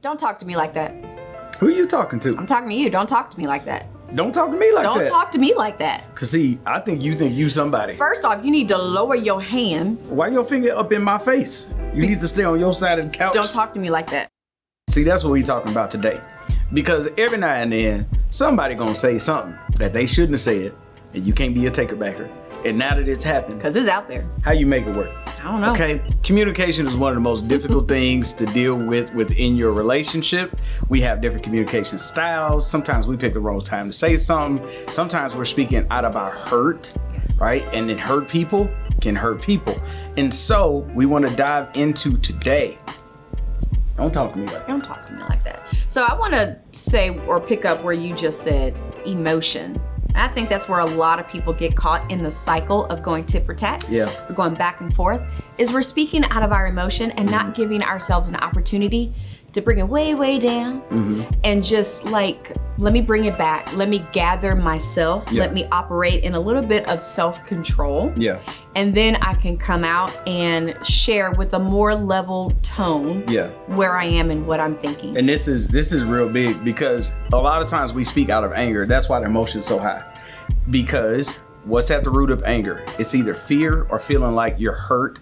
Don't talk to me like that. Who are you talking to? I'm talking to you. Don't talk to me like that. Don't talk to me like that. Don't talk to me like that. Cause see, I think you somebody. First off, you need to lower your hand. Why your finger up in my face? You need to stay on your side of the couch. Don't talk to me like that. See, that's what we talking about today. Because every now and then, somebody gonna say something that they shouldn't have said, and you can't be a taker-backer. And now that it's happened, Because it's out there. how you make it work? I don't know. Okay, communication is one of the most difficult things to deal with within your relationship. We have different communication styles. Sometimes we pick the wrong time to say something. Sometimes we're speaking out of our hurt, right? And then hurt people can hurt people. And so we want to dive into today. Don't talk to me like that. Don't talk to me like that. So I want to say or pick up where you just said emotion. I think that's where a lot of people get caught in the cycle of going tit for tat. Yeah. We're going back and forth. Is we're speaking out of our emotion and not giving ourselves an opportunity to bring it way, way down and just like, let me bring it back. Let me gather myself. Yeah. Let me operate in a little bit of self-control. Yeah. And then I can come out and share with a more level tone where I am and what I'm thinking. And this is real big because a lot of times we speak out of anger. That's why the emotion's so high. Because what's at the root of anger? It's either fear or feeling like you're hurt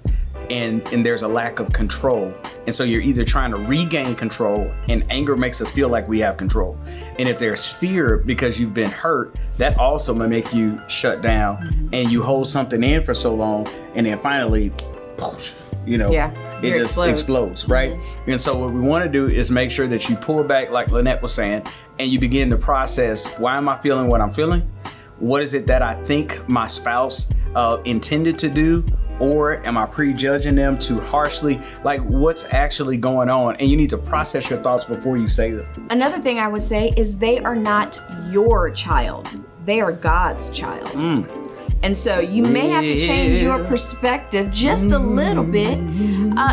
and there's a lack of control. And so you're either trying to regain control, and anger makes us feel like we have control. And if there's fear because you've been hurt, that also may make you shut down and you hold something in for so long, and then finally, it just explodes, right? And so what we want to do is make sure that you pull back, like Lanette was saying, and you begin to process, why am I feeling what I'm feeling? What is it that I think my spouse intended to do? Or am I prejudging them too harshly? Like, what's actually going on? And you need to process your thoughts before you say them. Another thing I would say is they are not your child. They are God's child. And so you may have to change your perspective just a little bit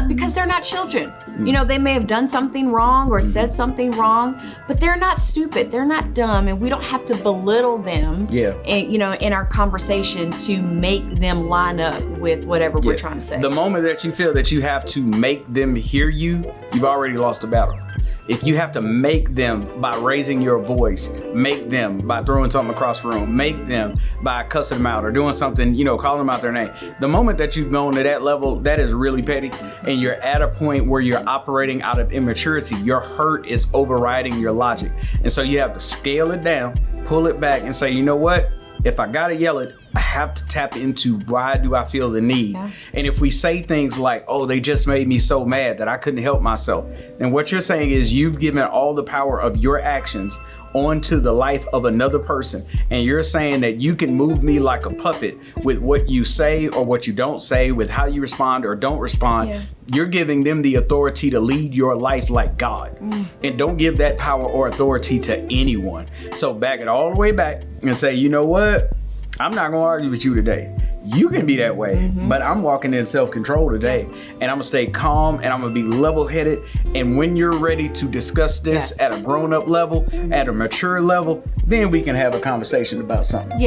because they're not children. You know, they may have done something wrong or said something wrong, but they're not stupid. They're not dumb, and we don't have to belittle them. And, in our conversation to make them line up with whatever we're trying to say. The moment that you feel that you have to make them hear you, you've already lost the battle. If you have to make them by raising your voice, make them by throwing something across the room, make them by cussing them out or doing something, calling them out their name. The moment that you've gone to that level, that is really petty. And you're at a point where you're operating out of immaturity. Your hurt is overriding your logic. And so you have to scale it down, pull it back and say, you know what? If I gotta yell it, I have to tap into why do I feel the need. And if we say things like, oh, they just made me so mad that I couldn't help myself, then what you're saying is you've given all the power of your actions onto the life of another person. And you're saying that you can move me like a puppet with what you say or what you don't say, with how you respond or don't respond. You're giving them the authority to lead your life like God. And don't give that power or authority to anyone. So back it all the way back and say, you know what? I'm not gonna argue with you today. You can be that way, but I'm walking in self-control today, and I'm gonna stay calm and I'm gonna be level-headed. And when you're ready to discuss this at a grown-up level, at a mature level, then we can have a conversation about something.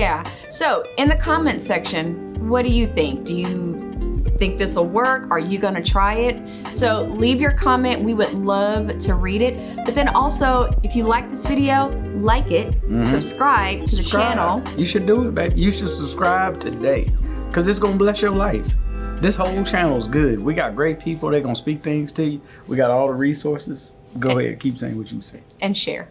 So in the comment section, what do you think? Do you think this will work? Are you gonna try it? So leave your comment. We would love to read it. But then also, if you like this video, like it, subscribe to the channel. You should do it, baby. You should subscribe today because it's gonna bless your life. This whole channel is good. We got great people. They're gonna speak things to you. We got all the resources. Go ahead, keep saying what you say. And share.